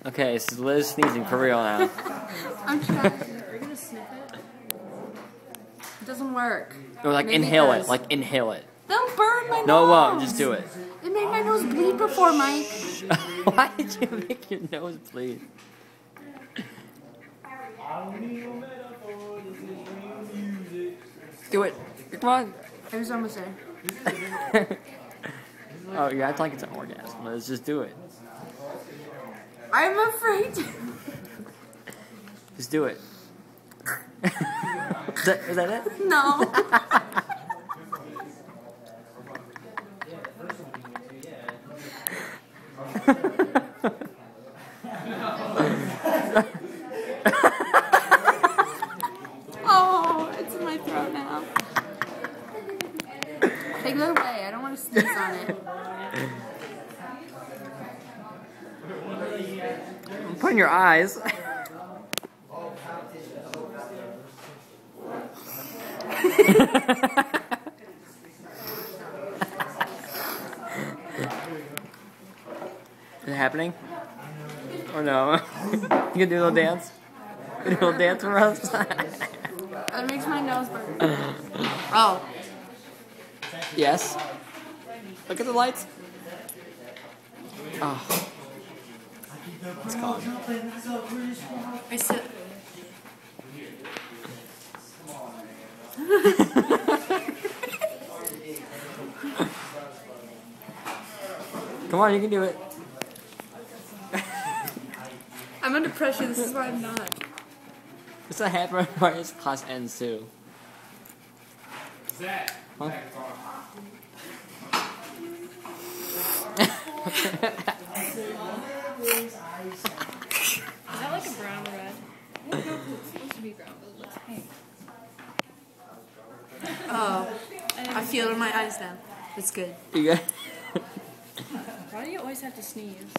Okay, this is Liz sneezing for real now. I'm trying. Are you gonna sniff it? It doesn't work. No, like Maybe inhale it it. Like inhale it. Don't burn my nose. No, it won't. Just do it. It made my nose bleed before, Mike. Why did you make your nose bleed? Do it. Come on. I was almost there. Oh, you act like it's an orgasm. Let's just do it. I'm afraid to. Just do it. Is that it? No. Oh, it's in my throat now. Take that away. I don't want to sneeze on it. Put in your eyes. Is it happening? Or no? You can do a little dance? You can do a little dance for us? That makes my nose burn. Oh. Yes. Look at the lights. Oh. It's gone. I said. Come on, you can do it. I'm under pressure. This is why I'm not. It's a happy part. This class ends too. Huh? Is that like a brown or red? It's supposed to be brown, but it's pink. Oh. I feel it in my eyes now. It's good. You got. Why do you always have to sneeze?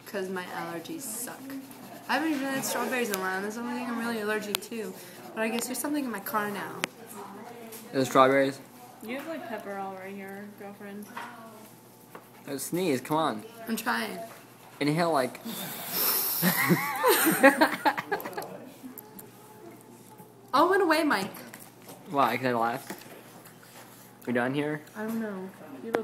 Because my allergies suck. I haven't even had strawberries in a while, and that's the only thing I'm really allergic to. But I guess there's something in my car now. Those strawberries. You have like pepper all right here, girlfriend. Sneeze. Come on. I'm trying. Inhale like. Oh, it went away, Mike. Why? Can I laugh? We done here? I don't know. You look